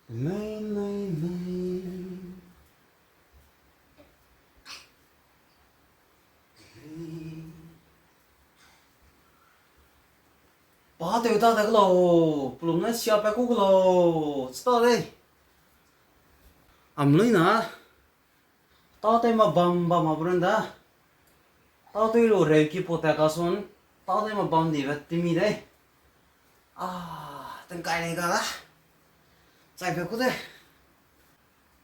Này này này ba tiêu ta cái lô plum nó xia bé cái lô sao đây lấy nè tao đây mà bầm bữa đó tao tôi rồi rêu kí pote cá son tao đây mà bầm đi vậy tìm đây từng cái này cả chạy bé cái đấy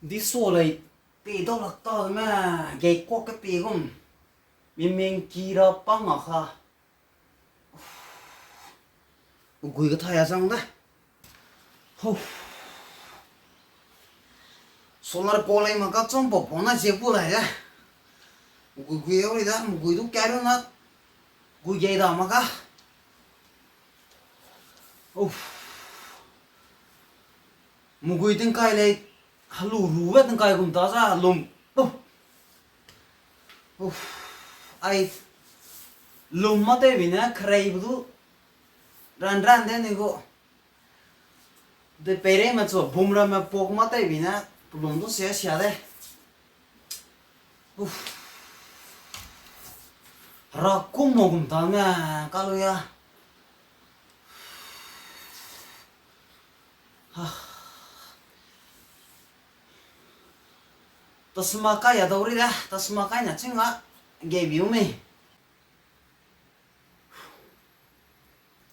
đi số này bị đâu lạc tao mà gây quá cái bị không mình kia ra băng à ha gùi cái thai sang đấy hô solar pole mà các trong bộ nó chế phụ lại đấy gùi ở đây đó gùi lúc cái đó nó gùi dây đó mà cả một gùi từng cái này lù lù hết từng cái cùng ta ra lùm ai lùm mà thế vì nè khay bự ran thế này cô de pere mà cho bùm ra mà pok mà thế vì nè lùm nó sẽ đấy ra cũng một cùng ta mà cả luôn ya tasma ya đâu ra tasma nhà chính á ghê biểu mày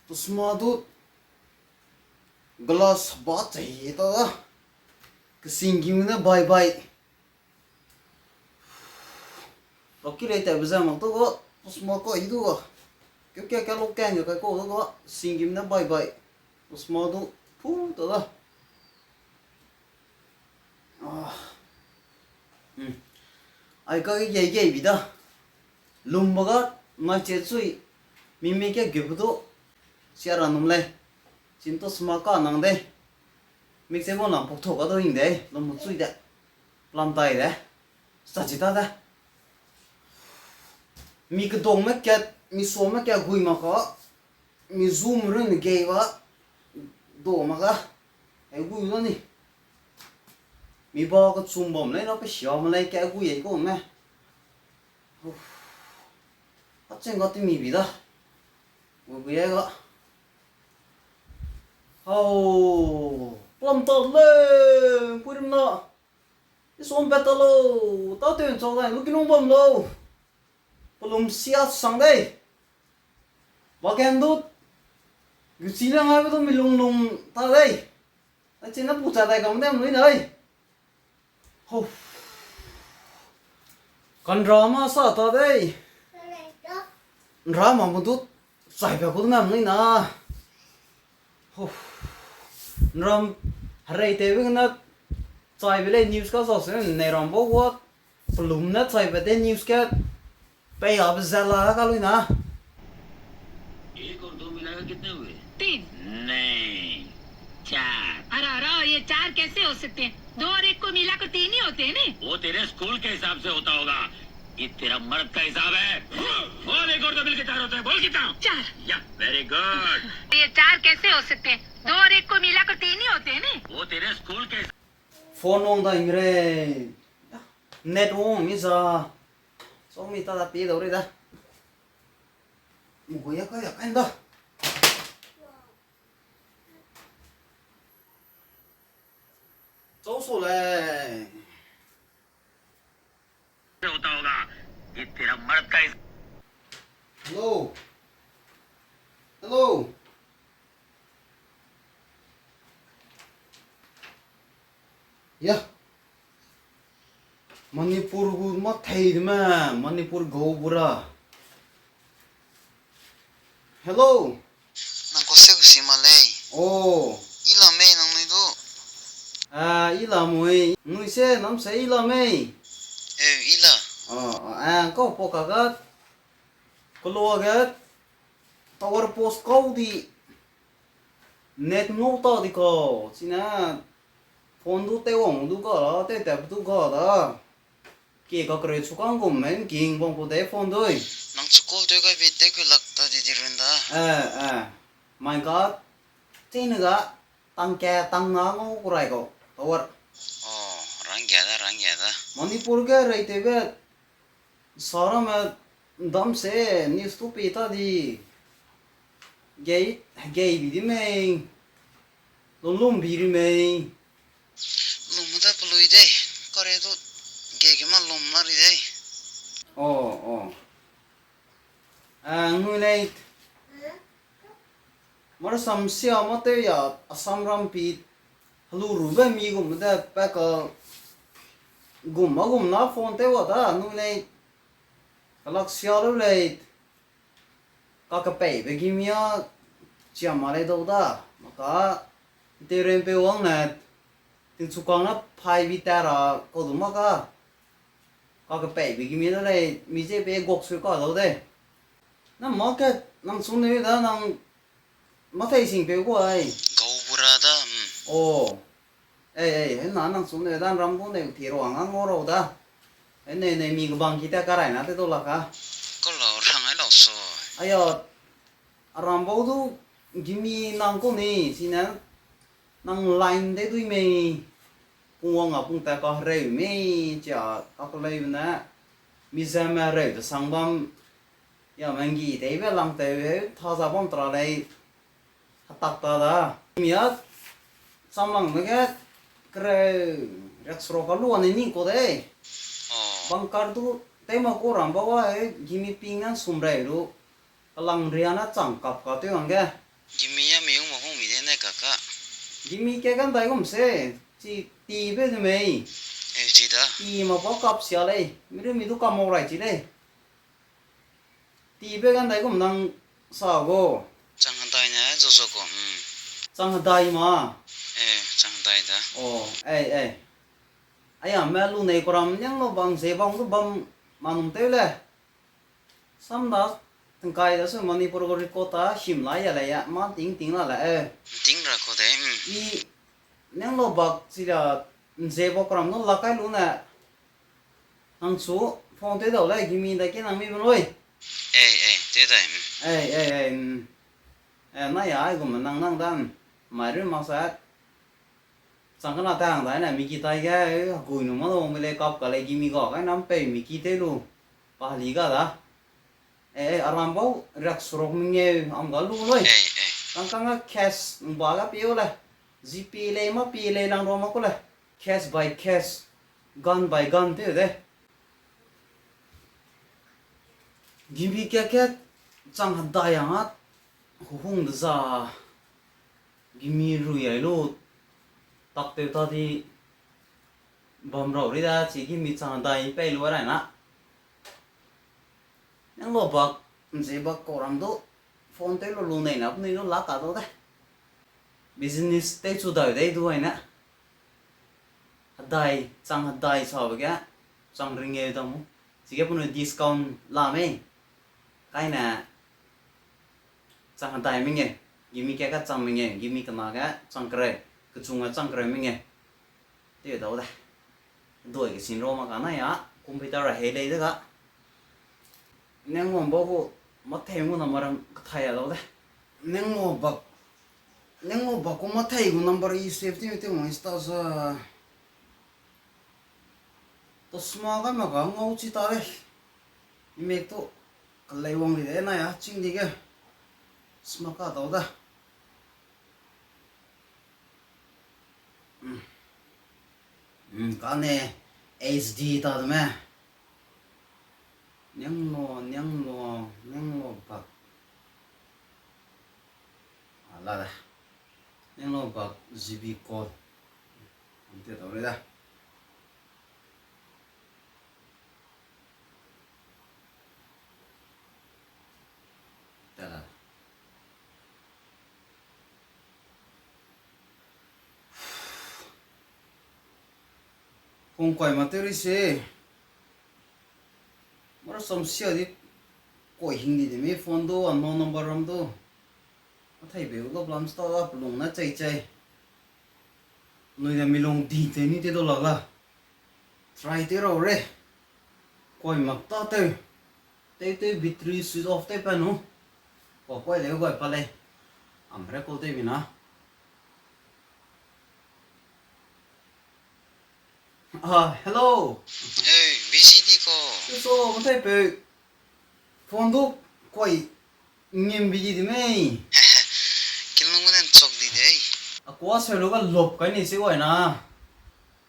tasma tu glass bát chạy đó cái sinh kim nó bay bay rồi cái này tại bây giờ mà tôi có tasma có ý đồ cái lô can rồi cái cô đó có sinh kim nó bay bay tasma tu phun đó ai có cái gì vậy đó lùm bớt mà chết suy mình cái kiểu đó xe ra nôm lên chính tôi smart car năng đây mình sẽ muốn làm phục thổ cái đó hình đấy làm một suy đấy làm tay đấy sao chỉ ta đấy mình cái đồng mấy cái mình số mấy cái gùi mà có mình zoom lên cái vợ đồ mà cả cái gùi đó nè mình bỏ cái zoom bấm lấy nó phải xóa mà lấy cái gùi ấy của mẹ bắt chân có tí mì bị đó vừa bị ấy đó làm tốt lên cuối năm nọ cái số bét tao lâu tao tiền cho này lúc cái nông bầm lâu lùm xia sang đây và kem đút cái gì là ngay với mình lùm ta đây ở trên nó bụt trả lại cầm đem núi này con rò mà sao ta đây rò mà một chút giải về cũng nằm núi nè ram hari tevi kena cai bela news ka so sen ne ram bo wa plum na cai bete news ka pe ab zala ka lu na एक और दो मिलाकर कितने हुए 3 नहीं 4 अरे ये 4 कैसे हो सकते हैं 2 और 1 को मिलाकर 3 ही होते हैं ना वो तेरे स्कूल के हिसाब से होता होगा ये तेरा मर्द का हिसाब है बोल एक और दो मिलकर 4 होते हैं बोल कितना 4 या वेरी गुड ये 4 कैसे हो सकते हैं 2 और 1 को मिलाकर 3 ही होते हैं ना वो तेरे स्कूल के phone on da ingre net on mi sa so mi ta da pi đâu đây da một cái anh đó số số này होता होगा ये तेरा मर्द का hello hello ya Manipur gu ma thai ma Manipur go bura hello nang ko se si malay oh ila me nang ni do ila mui nui se nam se ila mei ila có po ka ga ko lo ga tower post ko di net no ta di ko sina phone du te wong du ko la te te du ko da ki ka kre chu kang gum men king bong ko de phone doi nang chukol de ga bi te ku lak ta di dirunda my god tin ga tăng ke tăng ngó ngô của này cậu war rang gyada Manipur ke rate be sara ma dam se news to pita di gay bi di me lom bi ri me lumda pului dei kore do gege ma lum mari dei oh nui nei mar sam sia ma te ya asam ram pi halu ru ba mi gum da pa ka gum na phone te wa da nui nei kalak sia lo le ka pe be gi mi ya chia ma le do da ma ka te ren pe wang na tin chu kang na phai vi ta ra ko du ma ka pe be gi mi na le mi je be gok su ka do de na ma ka nang sun ne da nang ma thai sing pe ko ai gau burada ê nang sun ne dan ram bu ne thi ro ang ngo ro da ne mi bang kita karai na te to la ka có lo rang ai lo so ayo ram bo du gimi nang ko ni sina nang line de du me puang a pung ta ka re me cha ka ko le na mi za ma re de sang bam ya mang gi de be lang te tha za bom tra le tak ta da mi ya sam lang me ga kre rak sro ka lu ani ni ko de bang kar du te ma ko ram ba wa gimi ping nan sum re ru lang ria na chang kap ka te ang ga gimi ya mi mo hong mi de ne kaka gimi ke gan dai gum se chi ti be de me chi da ti mà có cặp xia đây mi du cầm màu này chỉ đây ti bé cái này cũng năng sao go chang dai na zo so ko chẳng đại mà chang dai da ai à mẹ lu này còn nhang nó bằng xe bằng nó bầm mà nung tê le sam đó thằng cái đó số mani por gori kota him lại ya mà tính là ting ra ko de i nhang nó bạc chỉ là xe bọc làm nó là cái lu nè thằng số phong thế đầu lại kimi đây cái năng mi bên ơi te dai nãy ai cũng năng đan mà rồi mà sao chẳng có nào ta hàng đấy này mình kia tay cái gùi nó mà đâu mình lấy cặp cái lấy kimi gõ cái nắm pe mình kia thế luôn bà lý cả đó aram bao rắc srok mình nghe ông đó luôn rồi căng cash bà cái piu này GP lấy mà pi lấy lang rồi mà cô này cash by cash gun by gun thế đấy gimi cái chẳng hạt đại à hung được ra gimi rồi ấy luôn tắc tiêu ta đi bầm rầu đi ra chỉ gimi chẳng hạt đại pe luôn này nè những lô bạc gì bạc cổ làm đó phone tới luôn này nè nên nó lá cả đó đấy business tới chủ đời đây đuôi nè hạt đại chẳng hạt đại sao vậy cái chẳng ring nghe đâu chỉ cái phần discount làm ấy cái nè chẳng hạt đại mình nghe gimi cái chẳng mình nghe gimi cái nào cái chẳng kề cái chung cái chẳng kề mình nghe thế đâu đây đuôi cái xin rô mà cái này á computer là hệ đây đó cả neng mo bogo mathai mo namaram thaya lo de neng mo ba ko mathai gu number I safety te mo sta sa to sma ga ma ga ngau chi ta re me to kalai wong ri de na ya ching di ge sma ka do da ka ne HD ta de me nhang lo bạc là đây nhang lo bạc GB code không thể đâu đây là không quay mà tới đi mà some xia đi coi hình đi mấy phone đó unknown number ram đó thấy biểu có làm startup luôn nó chạy nơi là mình long đi thế này thế đó là try thế rồi coi mặc ta te battery switch off te pa no có quay lấy gọi pa lấy am re cô te bina hello. busy đi cô. Cái số mình thấy bị phone thuốc quay nghiêm bị gì thế mày? Cái lúc mình chọc đi đấy. Quá sợ lúc cái lốp cái này xíu vậy nè.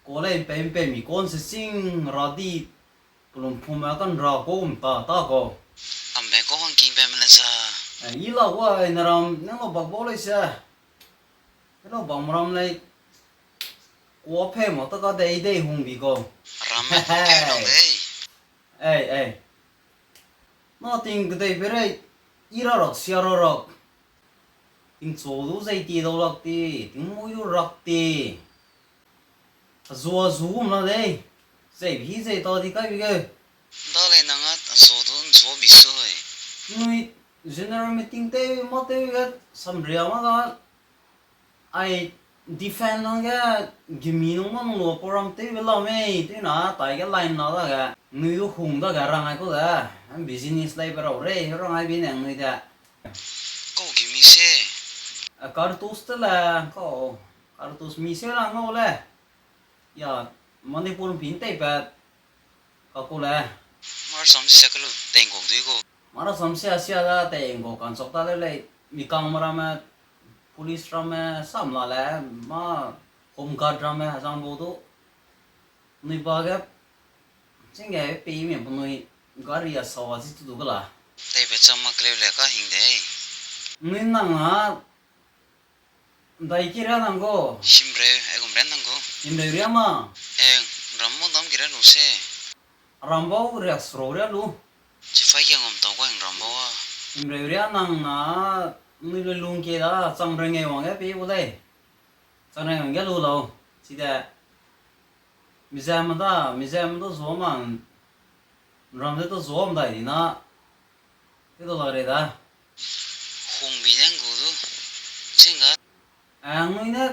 Có lại bèm bèm mi con sẽ sinh ra đi, còn phun mà con ra cũng ta có. Bé có hoàn cảnh bé mình là sao? Ý là quá này làm nếu mà bạc bó lại xe, cái nó bằng làm này quá phê mà tất cả đây hùng bị co. Ram mẹ cũng kêu đâu đấy. Ê, nó tiếng cái đây về đây, ý ra rồi, xia rồi. Tiếng số đủ dây tì đâu lạc tì, tiếng mũi đủ lạc tì. Rùa rú mà đây, dây bị dây to thì cái gì cái. Đó là năng á, số đó số bị sôi. Người general meeting tê mà tê cái sắm rìa mà cái ai defend nó cái gimi nó mà nó program tê về làm ấy tê na tại cái line nó đó cái người yêu hùng đó cái răng ai có đấy business này bắt đầu đấy răng ai bên này người ta Cô kì mi xe. cartus đó là có cartus mi sẽ là ngô đấy ya Manipur pin tê bẹt có cô đấy Mà xong sẽ cái lúc tên cuộc đấy cô. mà nó sắm xe ra tiền của con sọc ta lấy mi căng mà ra police ra mà sắm lại là mà home guard ra mà sang bộ đó người ba cái chính cái pi mình bọn người gari à sao gì tụi cái là Đây phải chăm mà kêu là cái hình đấy. người năng à đại kia ra năng go Sim re, cũng rèn năng cô. im đây riêng mà Ram mốt đóng kia ra lũ xe. rambo riêng sro riêng luôn Chỉ phải cái ngầm tàu của anh Ram bao à. im đây riêng năng à người luôn luôn kia đó sang rồi nghe hoàng cái pi vô đây sang này hoàng cái luôn đâu chỉ là mi xem mà đó số mà ram thế đó số mà đại đi na cái đó là đấy đó Hùng bị đang cô đó. Chính á. người nè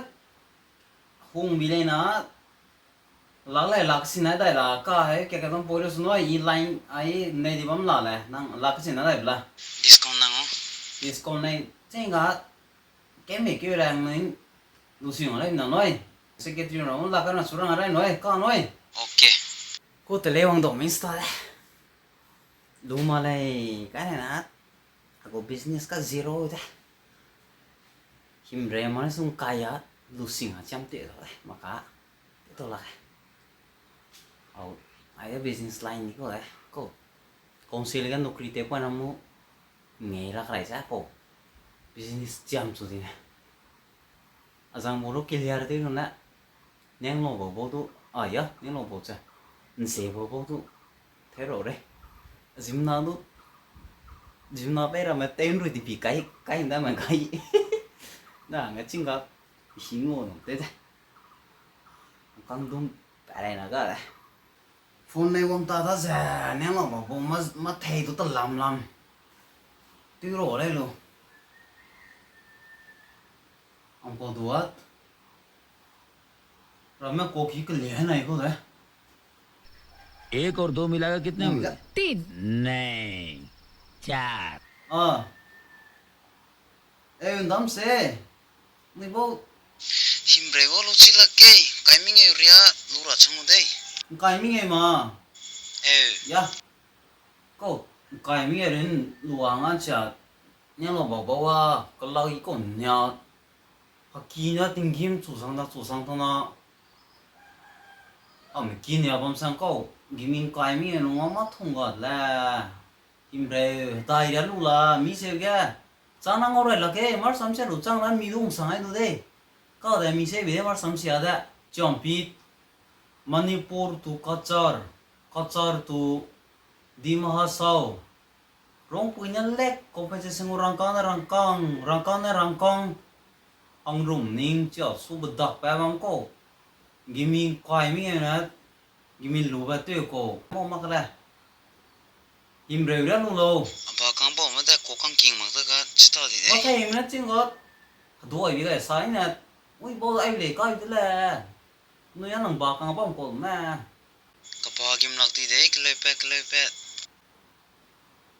hùng bị này na lạc xin này đây là cái thằng bồi số nói in line ai này đi bấm lại năng lạc xin này đây là Discount năng không? discount này chính cái mấy cái là người lưu xuống lại nó nói secretary nó lạc cái nó xuống ra đây nói nói Ok. cô tự lấy hoàng đồng insta đấy lưu mà lại cái này nè aku business cái zero đấy him re mà sung kaya lưu xuống chăm tiền rồi mà cả cái đó là ai business line ni ko ko konsil kan nukri te pa namu ngai ra khai sa ko business jam chu din azang bolo clear te no na neng lo bo tu ya neng lo bo cha nse bo tu thế rồi đấy gym na pe ra ma tem rồi thì bị cái người ta mà cái đó nghe chính gặp hình ngô thế đấy con đúng tại này là cái này phone này ông ta đã già nếu mà bảo bố mà thầy tôi ta làm tôi rồi đây luôn ông có đuổi rồi मैं कोकी के लिए नहीं को है 1 और 2 मिलाकर कितने हुए 3 नहीं 4 em đâm xe người bố Him re vô lũ chỉ là cái mình yêu ria lũ ra trong đây. cái mình em mà Ya. cô cái mình em luang anh chả nhưng mà bảo à cái lao ý còn nhà họ kia nhà tình kim chủ sang thằng nào mình kia nhà bấm sang câu mình cái mình em nó mất thông gọi là im re tai ra lu la mi se ga cha na ngore la ke mar sam se lu chang ran mi dung sang ai du de ka da mi se be mar sam se ada chompi manipur tu kachar tu dimha sao rong punya lek compensation rangkang ang rum ning cha su bedak pa bang ko gimi kai mi na gimi lu ba te ko mo makala im re ra lu lo Bà căng bảo mà đây cố gắng kinh mà tất cả chỉ tao thì có đấy. thể mình chính có đuổi bị cái sai nè ui bố anh để coi thế là người ăn bằng bạc càng bông cổ mà Cái bà kim lạc thì đấy, cái lời bẹt.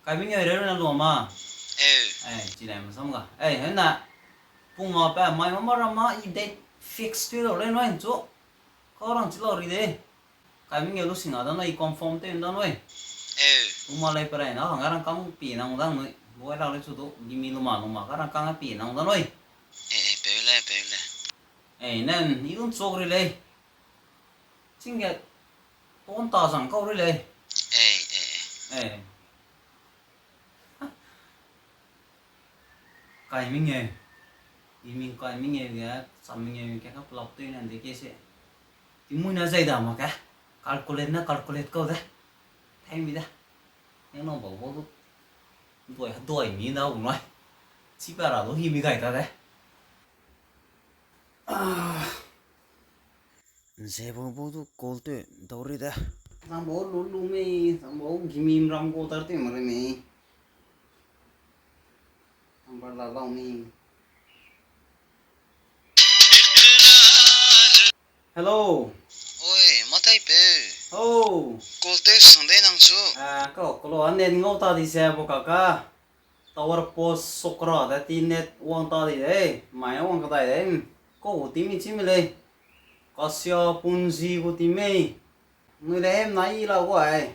cái mình nhớ đấy là luôn mà Ê, chị này mà xong cả thế nè bung mà bé mày mà ra mà ít đấy fix tuyệt rồi lên nói chỗ có thằng chỉ lo đi đấy cái mình nghe lúc sinh ở đó này confirm tên đó rồi mà lại phải nó hàng cái căng pi nang đó rồi bố lao lên số đó gimi luma cái căng pi nang đó rồi 배울래 nên 이런 쪽으로래 친게 돈 따상 거리래 에 cái mình nghe thì mình coi mình nghe cái sao mình nghe cái các lọc tuyên này thì cái sẽ thì muốn nó dây đào mà cái calculate câu đấy thay mi đó nhưng nó bảo bố tuổi mi đâu cũng nói chỉ bảo là nó hi mi gầy ta đấy 제 보고도 골대 더리다 thằng bố luôn luôn mi thằng bố ghi ram cô tar te mare mi thằng bà là lâu mi hello ôi 마타이 배 oh 골대 상대 낭수 có lo anh nên ngô ta đi xe bộ cả tower post sokra đã tin net uang ta đi đấy mày uang cái này đấy có ủ tím mi chim lên có xio punji của tím mi người đấy em nói là vậy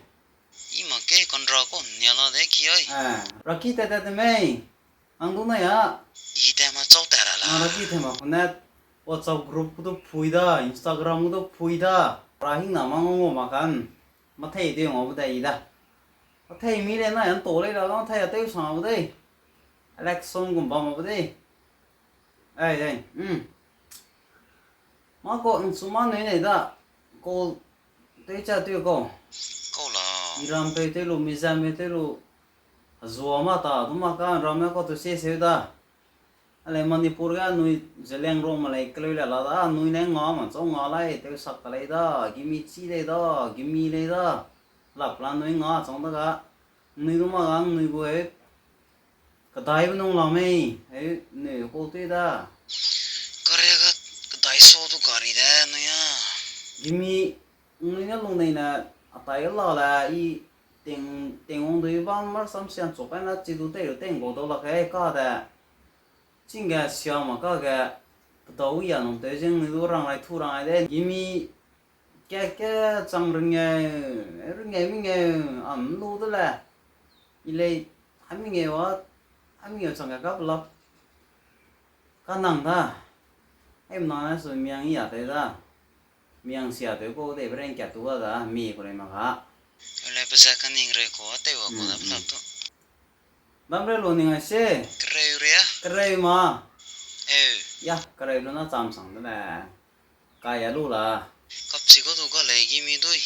이마 게 건라고 냐라데 기어이 rồi kia tete mi anh đúng này á 이때만 쫓다라라 Lagi tema net WhatsApp group kudo puida Instagram kudo puida rahing nama ngo makan mathei de ngo budai da mathei mi le na yan to le la no thei ate sa budai election gum ba ma budai ai ma ko suma nei nei da ko te cha tu ko 꼬라 iram pe te lu mizam te lu zo ma ta du ma ka ram ko tu se da ale Manipur ga nui zeleng ro malai kloi la da nui ne nga ma chong nga lai te sak lai da gimi chi le da gimi le da la plan nui nga chong da ga nui ru ma gang nui go e ka dai bu nong la me e ne ko te da 거래가 그 다이소도 거리다 너야 gimi nui na long nei na atai la la i ting ong dui ban mar sam sian cho pa na chi du te ro teng go do la ka ka da chính cái xưa mà có cái đầu giờ nó tới chừng người orang lại thu lại đấy vì cái trong rừng nghe mình nghe ẩm lu đó là ile mình nghe trong cái cấp lập cái năng ta em nói là sự miệng gì thế đó miệng xia tới cô để bên kia tu đó mi của em mà cả 원래 부자간 잉레고 어때요 보다 불렀도 làm rồi luôn nghe xe 그래요래야 cái mà 에휴 ya cái nó chạm sang đó là cái lu là 껍지고도 거 레기미도이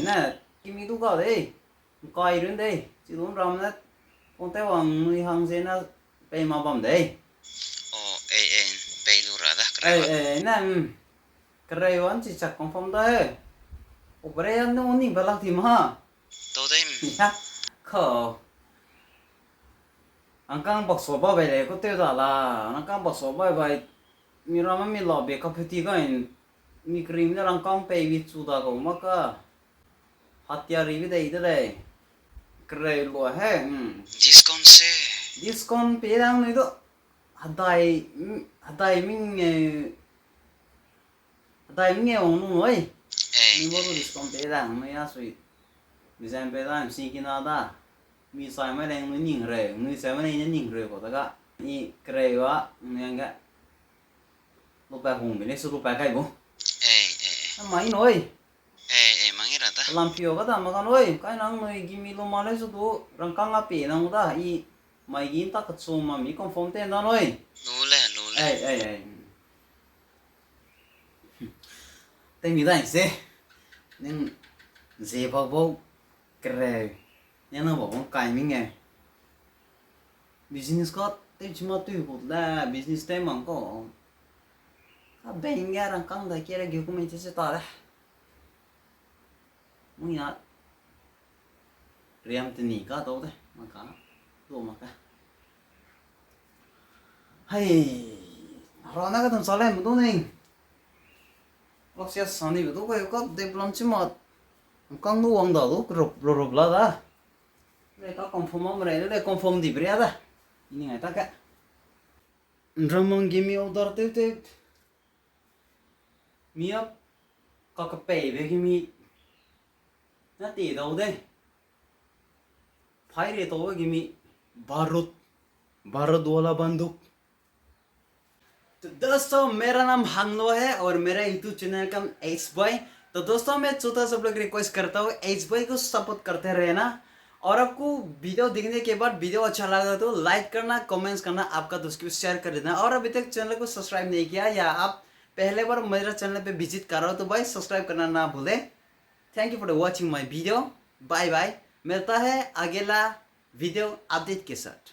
nè kim mi tu có đấy coi đến đây chỉ đúng rồi nè con tao hoàng nuôi hàng gì nó bay mà bầm đấy AN 베이루라다 그래 nè cái này vẫn chỉ chắc con phong đấy ủa bây giờ nó muốn nhìn vào lăng thì mà 또댐 ya khờ anh căng bọc số bao vậy có tiêu là anh căng bọc số bao vậy mi ra mà mi lọ bê cà phê tí cái mi cream nó đang căng bay vịt chú da cũng mắc à hạt tiar rivi đây đấy cái này luôn hết 디스콘세 discount pe dang noi do hadai mình nghe ông nu noi mi bo discount pe dang noi a sui design pe dang si kina da mi sai mai leng noi ning re noi sai mai ning re ko da ga ni kre wa ngang ga lo pa hung mi le su lo pa kai bo mai noi 망이라다 làm phiêu cái thằng mà con ơi cái năng người gimi lo mà lấy số đó răng căng áp bị năng đó i mày gin ta cái số mà mi con phong tên đó rồi 룰레 ê tên mi đây xe nhưng dễ bảo bảo kề nhưng nó bảo con cài mình nghe business có tên chỉ mà tùy hút là business tên mà có cái bên nghe răng căng đây kia là kiểu của mình sẽ ta đấy muốn nhá riêng thì nghỉ cả đâu đấy mà cả đồ mà cả hay rồi nó cái thằng sao lại một đôi này bác sĩ sáng đi một đôi có đẹp lắm chứ mà con nuôi ăn đó rụp là đó đây có confirm mà đây confirm đi bria đó ini ngay ta cả ramon gimi order te miap có cái bể về gimi नते दौदे फायरे तो गिमी बारूद वाला बंदूक। तो दोस्तों मेरा नाम हांगलो है और मेरा यूट्यूब चैनल का एच बॉय। तो दोस्तों मैं छोटा सब लोग रिक्वेस्ट करता हूँ एच बॉय को सपोर्ट करते रहना, और आपको वीडियो देखने के बाद वीडियो अच्छा लगा तो लाइक करना, कमेंट्स करना, आपका दोस्त को शेयर कर देना। और अभी तक चैनल को सब्सक्राइब नहीं किया या आप पहले बार मेरा चैनल पे विजिट कर रहे हो तो भाई सब्सक्राइब करना ना भूले। Thank you for watching my video. Bye bye, मिलता है अगला वीडियो अपडेट के साथ।